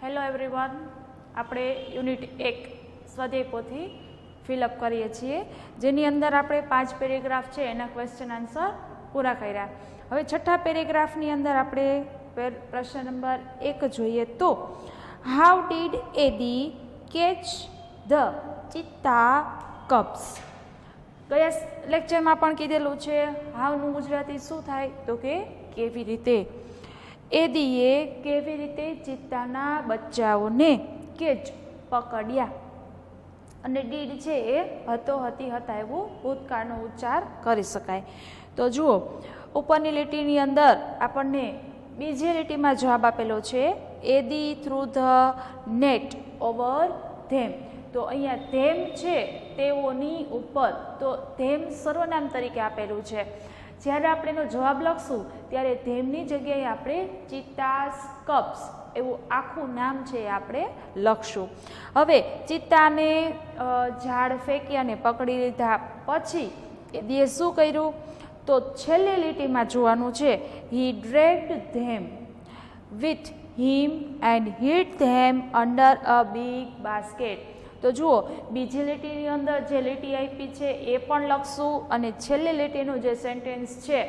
Hello everyone, આપણે unit 1 સ્વાધ્યાય પોથી fill up કરીએ છીએ, જેની અંદર આપણે 5 પેરેગ્રાફ છે એના ક્વેશ્ચન આન્સર પૂરા કર્યા. હવે છઠ્ઠા પેરેગ્રાફની અંદર આપણે પ્રશ્ન નંબર 1 જોઈએ તો, how did Eddie catch the cheetah cubs. ગયા લેક્ચરમાં પણ કીધેલું છે હાવનું ગુજરાતી શું થાય તો કે કેવી રીતે. એદીએ કેવી રીતે ચિત્તાના બચ્ચાઓને કેચ પકડ્યા, અને ડીડ છે એ હતો, હતી, હતા એવું ભૂતકાળનો ઉચ્ચાર કરી શકાય. તો જુઓ, ઉપરની લીટીની અંદર આપણને બીજી લીટીમાં જવાબ આપેલો છે એદી થ્રુ ધ નેટ ઓવર ધેમ. તો અહીંયા ધેમ છે તેઓની ઉપર, તો ધેમ સર્વનામ તરીકે આપેલું છે. જ્યારે આપણે એનો જવાબ લખશું ત્યારે ધેમની જગ્યાએ આપણે ચિત્તાસ કબ્સ એવું આખું નામ છે એ આપણે લખશું. હવે ચિત્તાને ઝાડ ફેંકી અને પકડી લીધા પછી એદીએ શું કર્યું તો છેલ્લી લીટીમાં જોવાનું છે, he dragged them with him and hit them under a big basket. તો જુઓ, બીજી લીટીની અંદર જે લીટી આપી છે એ પણ લખશું અને છેલ્લી લીટીનું જે સેન્ટેન્સ છે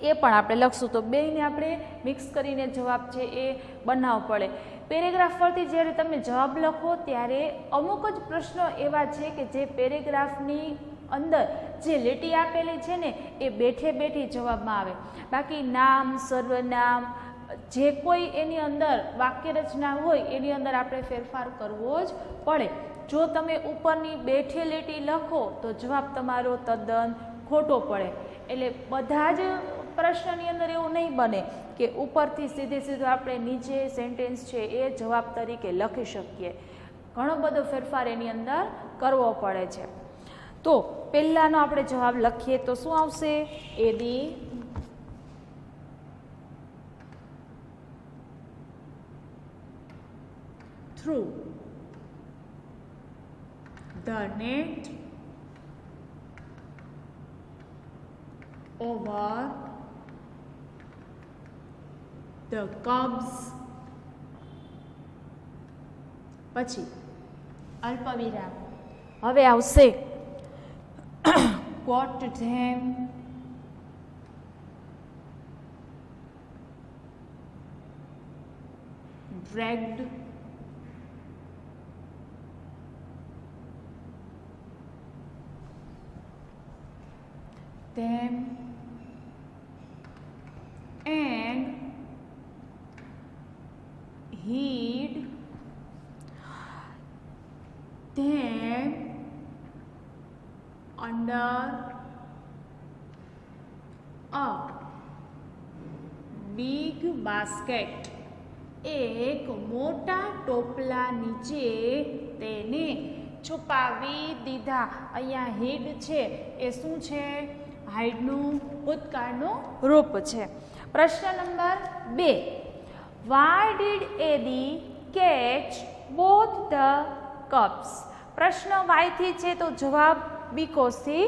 એ પણ આપણે લખશું. તો બેયને આપણે મિક્સ કરીને જવાબ છે એ બનાવવો પડે. પેરેગ્રાફ પરથી જ્યારે તમે જવાબ લખો ત્યારે અમુક જ પ્રશ્નો એવા છે કે જે પેરેગ્રાફની અંદર જે લીટી આપેલી છે ને એ બેઠે બેઠી જવાબમાં આવે. બાકી નામ, સર્વનામ, જે કોઈ એની અંદર વાક્ય રચના હોય એની અંદર આપણે ફેરફાર કરવો જ પડે. જો તમે ઉપરની બેઠી લીટી લખો તો જવાબ તમારો તદ્દન ખોટો પડે. એટલે બધા જ પ્રશ્નની અંદર એવું નહીં બને કે ઉપરથી સીધું આપણે નીચે સેન્ટેન્સ છે એ જવાબ તરીકે લખી શકીએ. ઘણો બધો ફેરફાર એની અંદર કરવો પડે છે. તો પહેલાંનો આપણે જવાબ લખીએ તો શું આવશે? એડી through the net over the cubs. પછી અલ્પવિરામ. હવે આવશે caught them dragged them and hid them under a big basket. એક મોટા ટોપલા નીચે તેને છુપાવી દીધા. અહીંયા હિડ છે એ શું છે? હાઇડનું ભૂતકાળનું રૂપ છે. પ્રશ્ન number 2, why did Eddie catch both the cups. પ્રશ્ન વાયથી છે તો જવાબ બીકોઝથી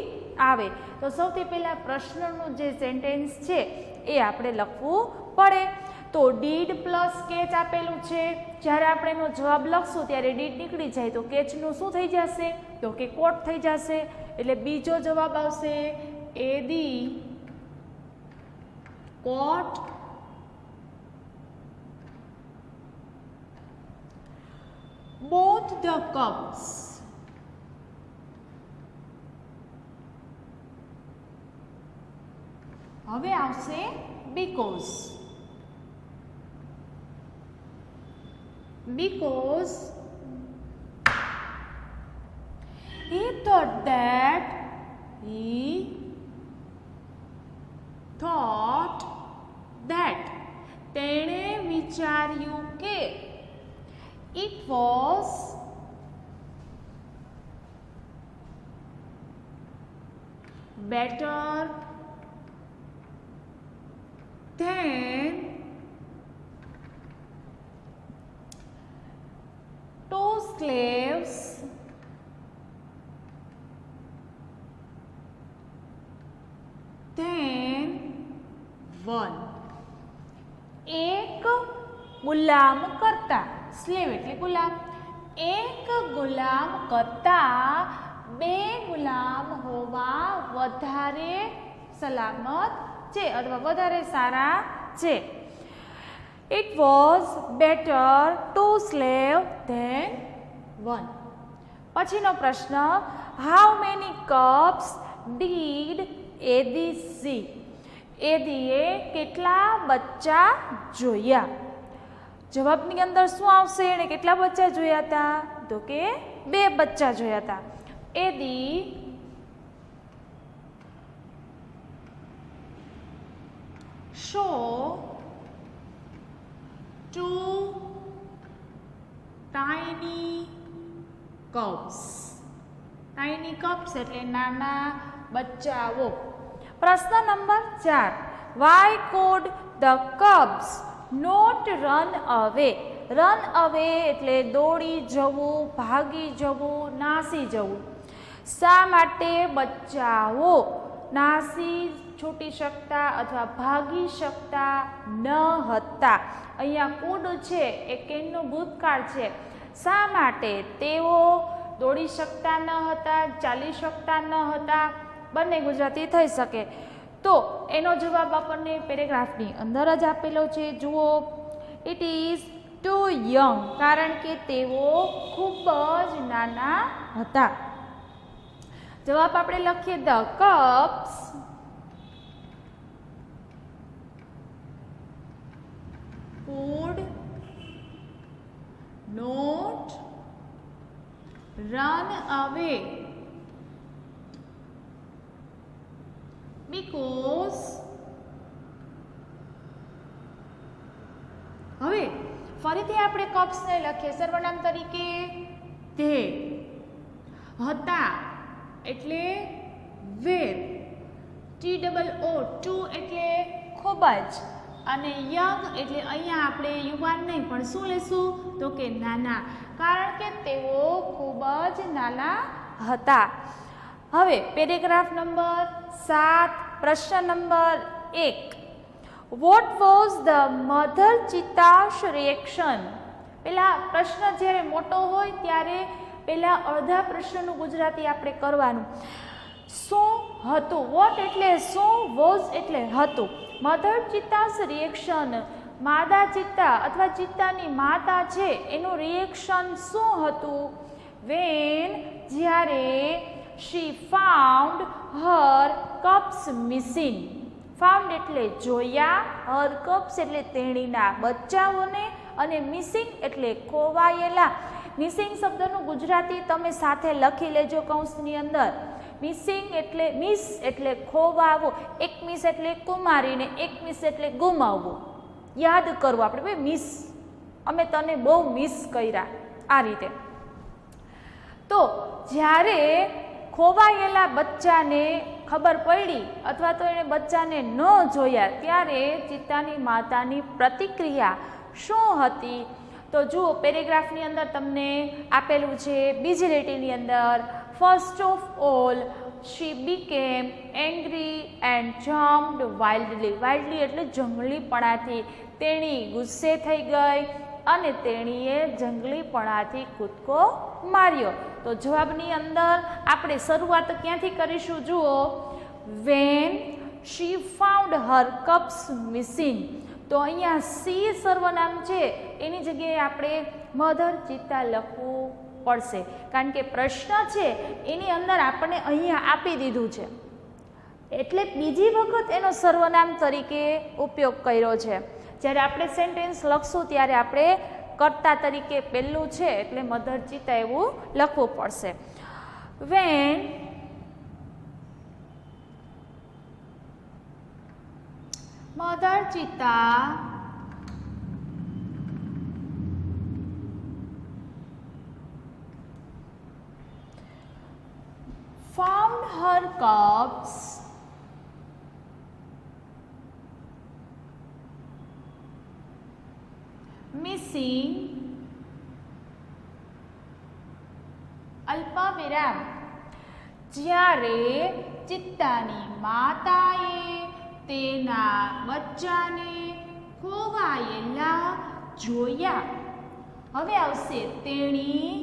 આવે. તો સૌથી પહેલાં પ્રશ્નનું જે સેન્ટેન્સ છે એ આપણે લખવું પડે. તો ડીડ પ્લસ કેચ આપેલું છે. જ્યારે આપણે એનો જવાબ લખશું ત્યારે ડીડ નીકળી જાય તો કેચનું શું થઈ જશે તો કે કોટ થઈ જશે. એટલે બીજો જવાબ આવશે એડી કોટ both the cubs. હવે આવશે because he thought that તેણે વિચાર્યું કે it was better than two slaves than one. એક ગુલામ કરતા, સ્લેવ એટલે ગુલામ, એક ગુલામ કરતા બે ગુલામ હોવા વધારે સલામત છે અથવા વધારે સારા છે. It was better to slave than one. પછીનો પ્રશ્ન, how many cups did Eddie see? એદીએ કેટલા બચ્ચા જોયા? જવાબની અંદર શું આવશે? એણે કેટલા બચ્ચા જોયા હતા? તો કે 2 બચ્ચા જોયા હતા. એદી show 2 tiny cups. tiny cups એટલે નાના બચ્ચાઓ. પ્રશ્ન number 4, why could the cubs not run away? Run અવે એટલે દોડી જવું, ભાગી જવું, નાસી જવું. શા માટે બચ્ચાઓ નાસી છૂટી શકતા અથવા ભાગી શકતા ન હતા? અહીંયા કુડ છે એ કેનનું ભૂતકાળ છે. શા માટે તેઓ દોડી શકતા ન હતા, ચાલી શકતા ન હતા? બંને ગુજરાતી થઈ શકે. તો એનો જવાબ આપણને પેરેગ્રાફની અંદર જ આપેલો છે. જુઓ, ઇટ ઇઝ ટુ યંગ, કારણ કે તેઓ ખૂબ જ નાના હતા. જવાબ આપણે લખીએ, the cups could not run away because હવે ફરીથી આપણે કપ્સને લખીએ સર્વનામ તરીકે. તે હતા એટલે વેર, TOO ટુ એટલે ખૂબ જ, અને યંગ એટલે અહીંયા આપણે યુવાન નહીં પણ શું લેશું? તો કે નાના, કારણ કે તેઓ ખૂબ જ નાના હતા. હવે પેરેગ્રાફ નંબર 7, પ્રશ્ન number 1, what was the mother cheetah's reaction? પેલા પ્રશ્ન જ્યારે મોટો હોય ત્યારે પેલા અડધા પ્રશ્નનું ગુજરાતી આપણે કરવાનું. શું હતું? વોટ એટલે શું, વોઝ એટલે હતું. મધર ચિત્તા's રિએક્શન, માદા ચિત્તા અથવા ચિત્તાની માતા છે એનું રિએક્શન શું હતું? વેન, જ્યારે she found her cubs missing. Found એટલે જોયા, હર કપ્સ એટલે તેણીના બચ્ચાઓને, અને મિસિંગ એટલે ખોવાયેલા. મિસિંગ શબ્દનું ગુજરાતી તમે સાથે લખી લેજો કૌંસની અંદર. મિસિંગ એટલે મિસ એટલે ખોવાવો, એક મિસ એટલે કુમારીને, એક મિસ એટલે ગુમાવવું. યાદ કરવું આપણે, ભાઈ મિસ, અમે તને બહુ મિસ કર્યા, આ રીતે. તો જ્યારે ખોવાયેલા બચ્ચાને ખબર પડી અથવા તો એણે બચ્ચાને ન જોયા ત્યારે ચિત્તાની માતાની પ્રતિક્રિયા શું હતી? તો જુઓ, પેરેગ્રાફની અંદર તમને આપેલું છે. બીજી લીટીની અંદર, first of all she became angry and jumped wildly. વાઇલ્ડલી એટલે જંગલીપણાથી. તેણી ગુસ્સે થઈ ગઈ અને તેણીએ જંગલીપણાથી કૂદકો માર્યો. તો જવાબની અંદર આપણે શરૂઆત ક્યાંથી કરીશું? જુઓ, when she found her cubs missing. તો અહીંયા સી સર્વનામ છે એની જગ્યાએ આપણે મધર ચિત્તા લખવું પડશે, કારણ કે પ્રશ્ન છે એની અંદર આપણને અહીંયા આપી દીધું છે એટલે બીજી વખત એનો સર્વનામ તરીકે ઉપયોગ કર્યો છે. જ્યારે આપણે સેન્ટેન્સ લખશું ત્યારે આપણે કર્તા તરીકે પહેલું છે એટલે મધર ચિત્તા એવું લખવું પડશે. When mother cheetah found her cubs missing, અલ્પવિરામ, જ્યારે ચિત્તાની માતાએ તેના બચ્ચાને ખોવાયેલા જોયા. હવે આવશે તેણી,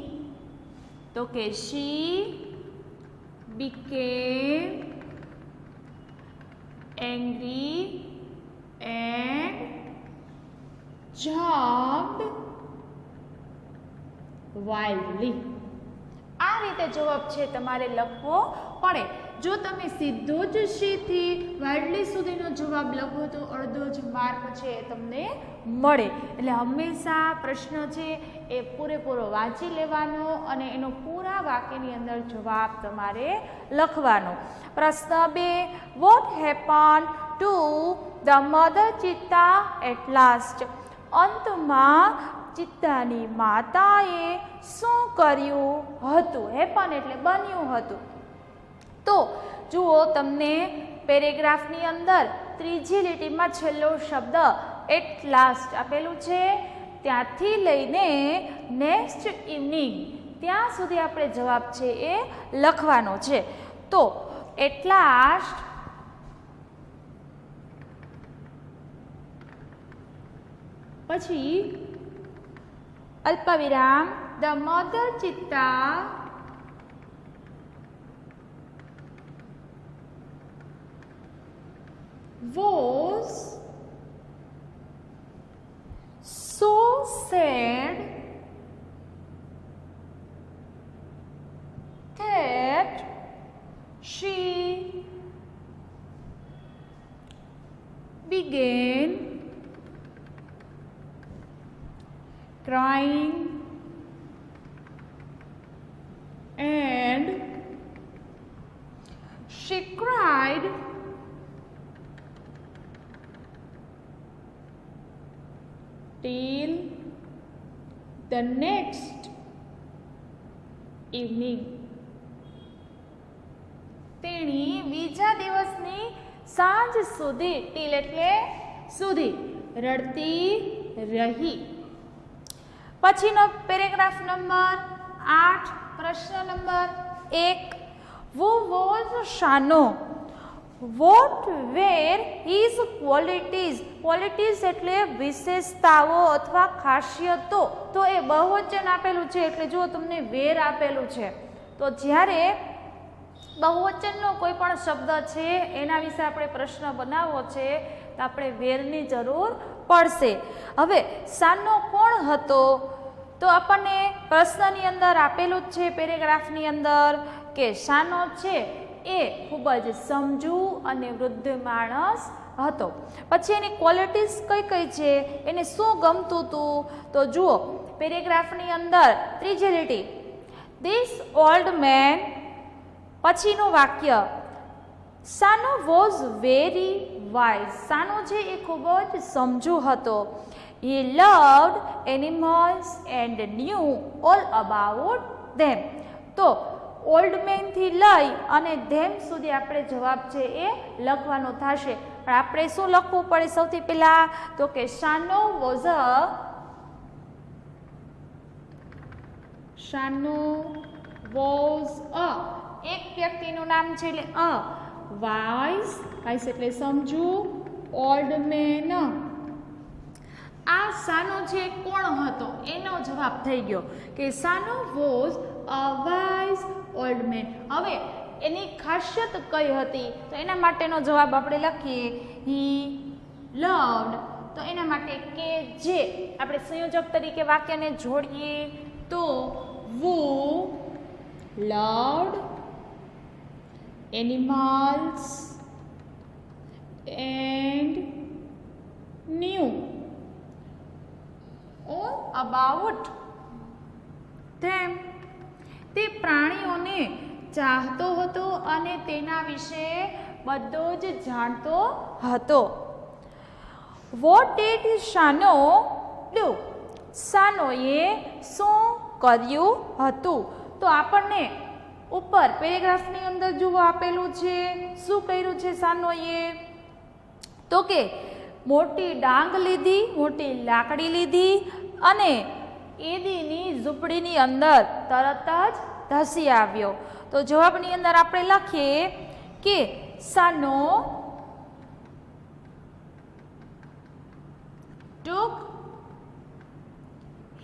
તો કે she became angry and jumped wildly. આ રીતે જવાબ છે તમારે લખવો પડે. જો તમે સીધો જ she થી વાઇલ્ડલી સુધીનો જવાબ લખો તો અડધો જ માર્ક છે એ તમને મળે. એટલે હંમેશા પ્રશ્ન છે એ પૂરેપૂરો વાંચી લેવાનો અને એનો પૂરા વાક્યની અંદર જવાબ તમારે લખવાનો. પ્રશ્ન 2, what happen to the mother cheetah at last? અંતમાં ચિત્તાની માતાએ શું કર્યું હતું? હેપન એટલે બન્યું હતું. તો જુઓ, તમને પેરેગ્રાફની અંદર ત્રીજી લીટીમાં છેલ્લો શબ્દ એટ લાસ્ટ આપેલું છે. ત્યાંથી લઈને નેક્સ્ટ ઇવનિંગ ત્યાં સુધી આપણે જવાબ છે એ લખવાનો છે. તો એટ લાસ્ટ પછી અલ્પવિરામ ધ મધર ચિત્તા was so sad that she began crying and she cried till the next evening. તેણી બીજા દિવસની સાંજ સુધી, ટીલ એટલે સુધી, રડતી રહી. પછીનો પેરેગ્રાફ નંબર 8, પ્રશ્ન number 1, Who was Shano? What were his qualities? Qualities એટલે વિશેષતાઓ અથવા ખાસિયતો. તો એ બહુવચન આપેલું છે એટલે જો તમને વેર આપેલું છે તો જ્યારે બહુવચનનો કોઈ પણ શબ્દ છે એના વિશે આપણે પ્રશ્ન બનાવવો છે તો આપણે વેરની જરૂર પડશે. હવે શાનો કોણ હતો? તો આપણને પ્રશ્નની અંદર આપેલું જ છે પેરેગ્રાફની અંદર કે શાનો છે એ ખૂબ જ સમજુ અને વૃદ્ધ માણસ હતો. પછી એની ક્વોલિટીઝ કઈ કઈ છે, એને શું ગમતું હતું? તો જુઓ પેરેગ્રાફની અંદર ત્રીજી લીટી, ધીસ ઓલ્ડ મેન, પછીનું વાક્ય, Shano was very wise, Shano છે એ ખૂબ જ સમજુ હતો. He loved animals and knew all about them. તો ઓલ્ડ મેનથી લઈ અને ધેમ સુધી આપણે જવાબ છે એ લખવાનો થશે. પણ આપણે શું લખવું પડે સૌથી પહેલા? તો કે શાનો વોઝ અ, એક વ્યક્તિનું નામ છે એટલે વાઇઝ, વાઇઝ એટલે સમજુ, ઓલ્ડ મેન. આ શાનો છે કોણ હતો એનો જવાબ થઈ ગયો કે Shano was a wise old man. હવે એની ખાસિયત કઈ હતી તો એના માટેનો જવાબ આપણે લખીએ હી લવ્ડ. તો એના માટે કે જે આપણે સંયોજક તરીકે વાક્યને જોડીએ તો who loved animals and knew all about them. તે પ્રાણીઓને ચાહતો હતો અને તેના વિશે બધો જ જાણતો હતો. What did Shano do? શાનોએ શું કર્યું હતું? તો આપણને ઉપર પેરેગ્રાફની અંદર જુઓ આપેલું છે શું કર્યું છે શાનોએ? તો કે મોટી ડાંગ લીધી, મોટી લાકડી લીધી અને એદીની ઝૂંપડીની અંદર તરત જ ધસી આવ્યો. તો જવાબની અંદર આપણે લખીએ કે શાનો took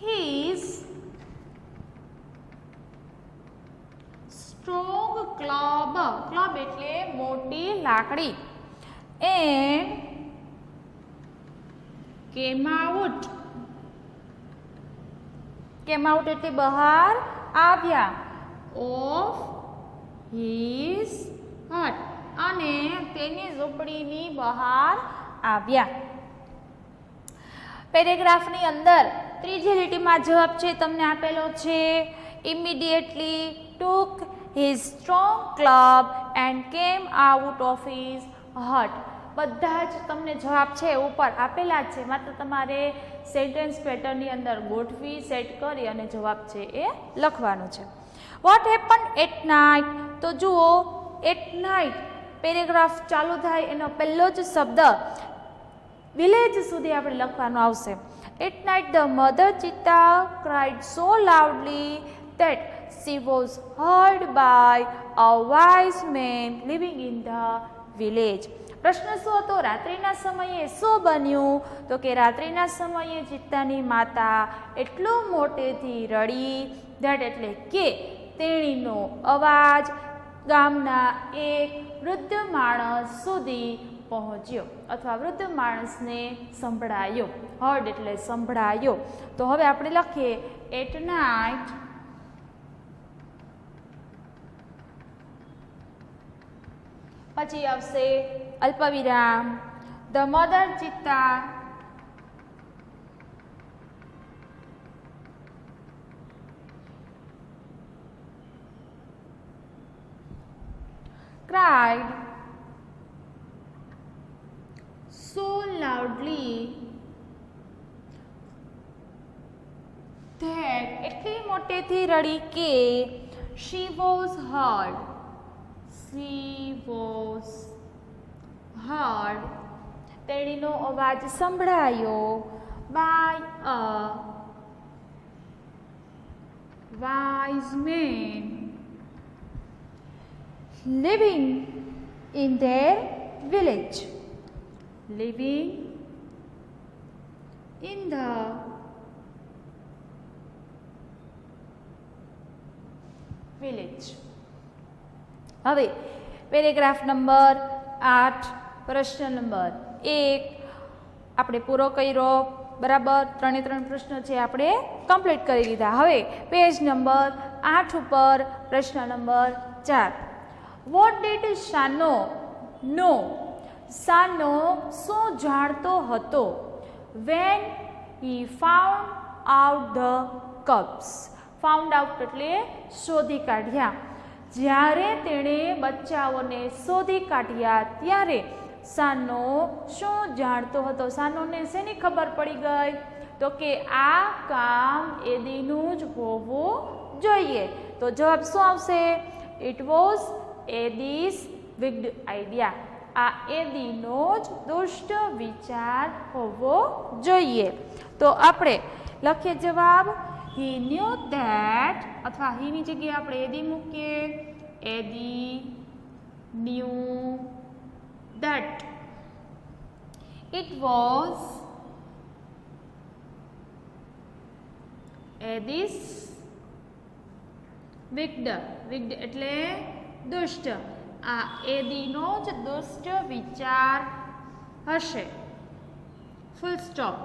his strong club, club એટલે મોટી લાકડી, and came out, એટલે બહાર આવ્યા, of his hut, અને તેની ઝૂંપડીની બહાર આવ્યા. પેરેગ્રાફની અંદર ત્રીજી લીટીમાં જવાબ છે તમને આપેલો છે. Immediately took his strong club and came out of his hut. બધા જ તમને જવાબ છે ઉપર આપેલા જ છે, માત્ર તમારે સેન્ટેન્સ પેટર્નની અંદર ગોઠવી સેટ કરી અને જવાબ છે એ લખવાનું છે. વોટ હેપન એટ નાઇટ, તો જુઓ એટ નાઇટ પેરેગ્રાફ ચાલુ થાય એનો પહેલો જ શબ્દ વિલેજ સુધી આપણે લખવાનો આવશે. At night the mother cheetah cried so loudly that she was heard by a wise man living in the village. પ્રશ્ન શું હતો? રાત્રિના સમયે શું બન્યું? તો કે રાત્રિના સમયે ચિત્તાની માતા એટલું મોટેથી રડી, ધેટ એટલે કે તેણીનો અવાજ ગામના એક વૃદ્ધ માણસ સુધી પહોંચ્યો અથવા વૃદ્ધ માણસને સંભળાયો. હર્ડ એટલે સંભળાયો. તો હવે આપણે લખીએ એટ નાઇટ પછી આવશે અલ્પવિરામ, ધ મધર ચિત્તા cried so loudly that એટલી મોટેથી રડી કે she was heard, તેણીનો અવાજ સંભળાયો by a wise man living in their village. Living in the village. હવે પેરેગ્રાફ નંબર 8 પ્રશ્ન નંબર 1 આપણે પૂરો કર્યો. બરાબર, 3 પ્રશ્નો છે આપણે કમ્પ્લીટ કરી લીધા. હવે પેજ નંબર 8 ઉપર પ્રશ્ન નંબર 4. વોટ ડીડ શાનો નો, શાનો શું જાણતો હતો? When he found out the cups. Found out એટલે શોધી કાઢ્યા. જ્યારે તેણે બચ્ચાઓને શોધી કાઢ્યા ત્યારે શાનો શું જાણતો હતો? શાનોને શેની ખબર પડી ગઈ? તો કે આ કામ એદીનું જ હોવું જોઈએ. તો જવાબ શું આવશે? It was Eddie's wicked idea. આ એદીનો જ દુષ્ટ વિચાર હોવો જોઈએ. તો આપણે લખીએ જવાબ he knew that, અથવા he ની જગ્યાએ આપણે એદી મૂકીએ. એદી knew that it was એદીસ વિગ્ડ. વિગ્ડ એટલે દુષ્ટ. આ એદીનો જ દુષ્ટ વિચાર હશે. Full stop.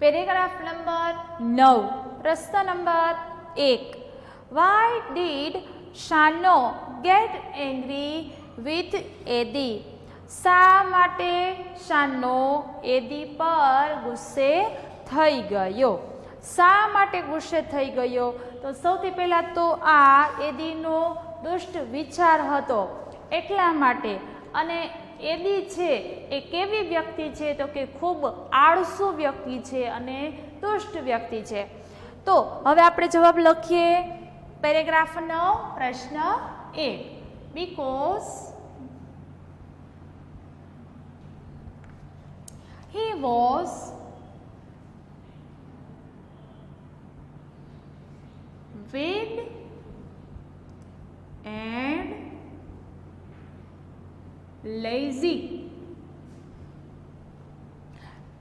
પેરેગ્રાફ નંબર 9 પ્રશ્ન number 1. Why did Shano get angry with Eddie? શા માટે શાનો એદી પર ગુસ્સે થઈ ગયો? શા માટે ગુસ્સે થઈ ગયો? તો સૌથી પહેલાં તો આ એદીનો દુષ્ટ વિચાર હતો એટલા માટે. અને એદી છે એ કેવી વ્યક્તિ છે? તો કે ખૂબ આળસુ વ્યક્તિ છે અને દુષ્ટ વ્યક્તિ છે. તો હવે આપણે જવાબ લખીએ. પેરેગ્રાફ 9 પ્રશ્ન 1. Because he was weak and lazy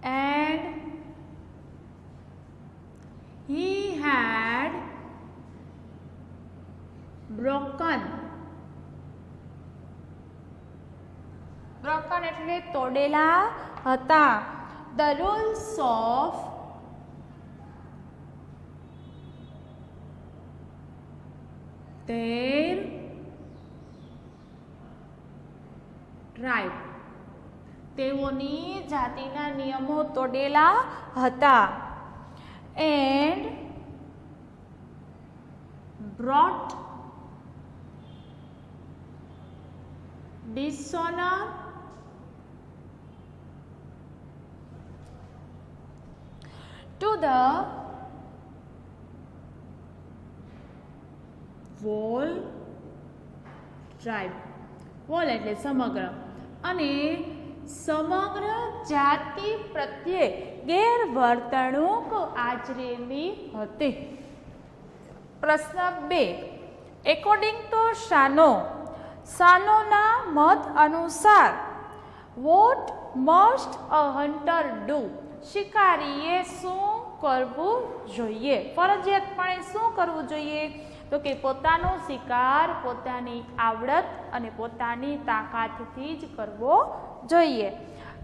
and broken. broken એટલે તોડેલા હતા. The rules of their tribe. તેઓની જાતિના નિયમો તોડેલા હતા. And brought dishonor to the whole tribe. whole એટલે સમગ્ર, અને સમગ્ર જાતિ પ્રત્યે ગેરવર્તણૂક આચરેલી હતી. પ્રશ્ન 2. એકોર્ડિંગ ટુ શાનો, શાનોના મત અનુસાર what must a hunter do, શિકારીએ શું કરવું જોઈએ? ફરજિયાતપણે શું કરવું જોઈએ? તો કે પોતાનો શિકાર પોતાની આવડત અને પોતાની તાકાતથી જ કરવો જોઈએ.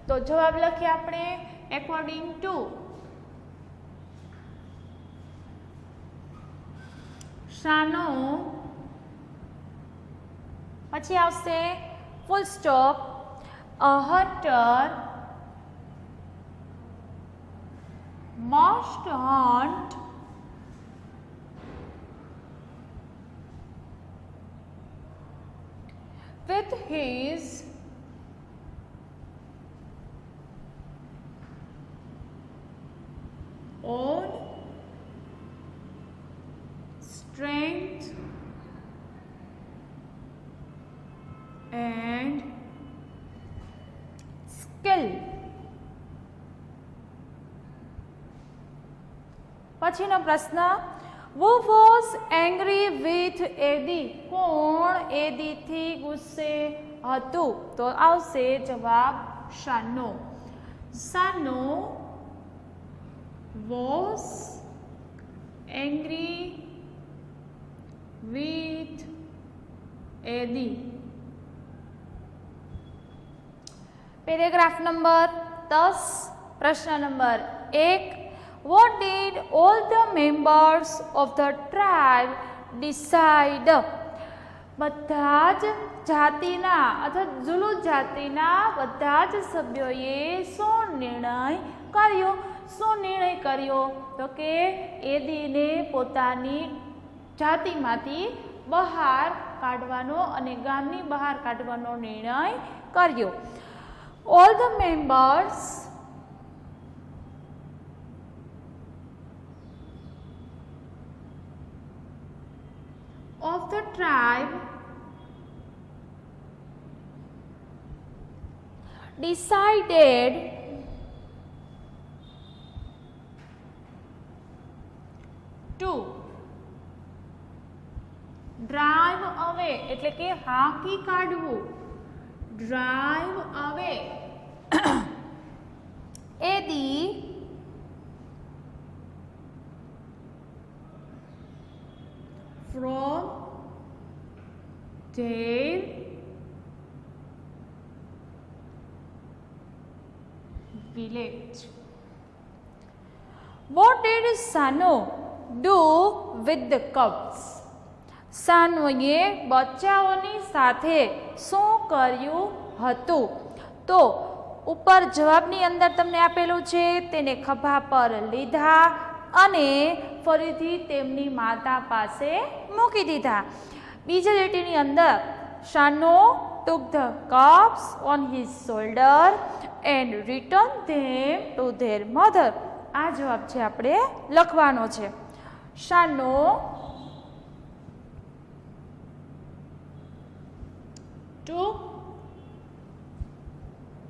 તો જવાબ લખીએ આપણે એકોર્ડિંગ ટુ. શાનો, પછી આવશે full stop, a hunter must hunt with his own strength and skill. પછીનો પ્રશ્ન, who was angry with એડી, કોણ એડીથી ગુસ્સે હતું? તો આવશે જવાબ શાનો. શાનો was angry with Eddie. Paragraph number 10, પ્રશ્ન number 1. What did all the members of the tribe decide? બધા જ જાતિના અથવા ઝુલુ જાતિના બધા જ સભ્યોએ શું નિર્ણય કર્યો? શું નિર્ણય કર્યો? તો કે એદીને પોતાની જાતિમાંથી બહાર કાઢવાનો અને ગામની બહાર કાઢવાનો નિર્ણય કર્યો. All the members of the tribe decided to drive away, એટલે કે હાંકી કાઢવું, drive away એદી from their village. What did Sano do with the cubs? સાનોએ બચ્ચાઓની સાથે શું કર્યું હતું? તો ઉપર જવાબની અંદર તમને આપેલું છે, તેને ખભા પર લીધા અને ફરીથી તેમની માતા પાસે મૂકી દીધા. બીજા લીટીની અંદર શાનો took the cubs on his shoulder and returned them to their mother. આ જવાબ છે આપણે લખવાનો છે. શાનો took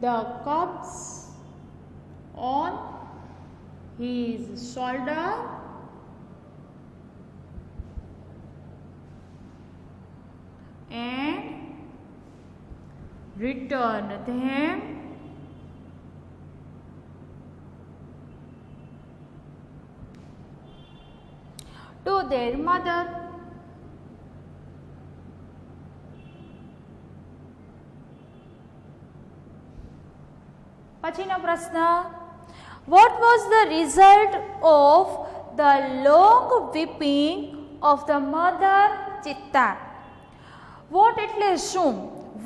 the cubs on his shoulder and returned them to their mother. પછીનો પ્રશ્ન, what was the result of the long weeping of the mother cheetah? What એટલે શું,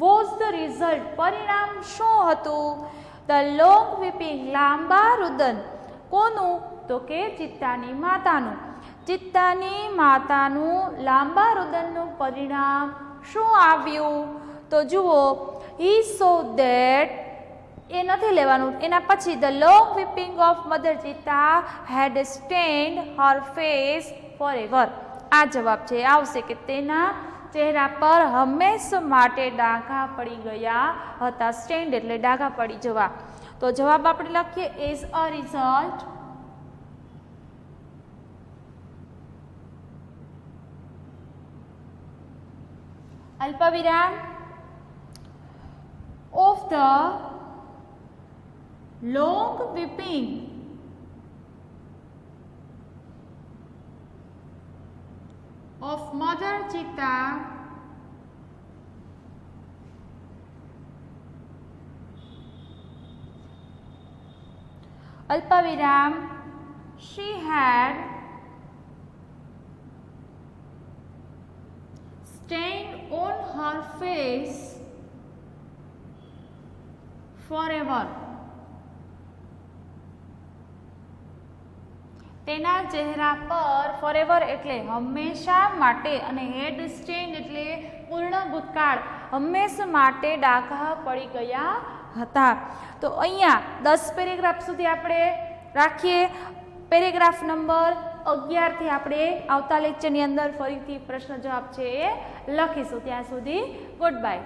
વોઝ ધ રિઝલ્ટ પરિણામ શું હતું, ધ લોંગ વીપિંગ લાંબા રુદન કોનું, તો કે ચિત્તાની માતાનું. ચિત્તાની માતાનું લાંબા રુદનનું પરિણામ શું આવ્યું? તો જુઓ, હી સો ધેટ, એ નથી લેવાનું, એના પછી the long weeping of mother cheetah had stained her face forever. આ જવાબ છે, આવશે કે તેના ચહેરા પર હંમેશા માટે ડાઘા પડી ગયા હતા. સ્ટેન્ડ એટલે ડાઘા પડી જવા. તો જવાબ આપણે લખીએ એઝ અ રિઝલ્ટ અલ્પવિરામ of the long weeping of mother cheetah અલ્પવિરામ she had stained on her face forever. તેના ચહેરા પર ફોરએવર એટલે હંમેશા માટે અને હેડ સ્ટેન્ડ એટલે પૂર્ણ ભૂતકાળ, હંમેશા માટે ડાઘા પડી ગયા હતા. તો અહીંયા 10 પેરેગ્રાફ સુધી આપણે રાખીએ. પેરેગ્રાફ નંબર 11 થી આપણે આવતા લેક્ચરની અંદર ફરીથી પ્રશ્ન જવાબ છે એ લખીશું. ત્યાં સુધી ગુડ બાય.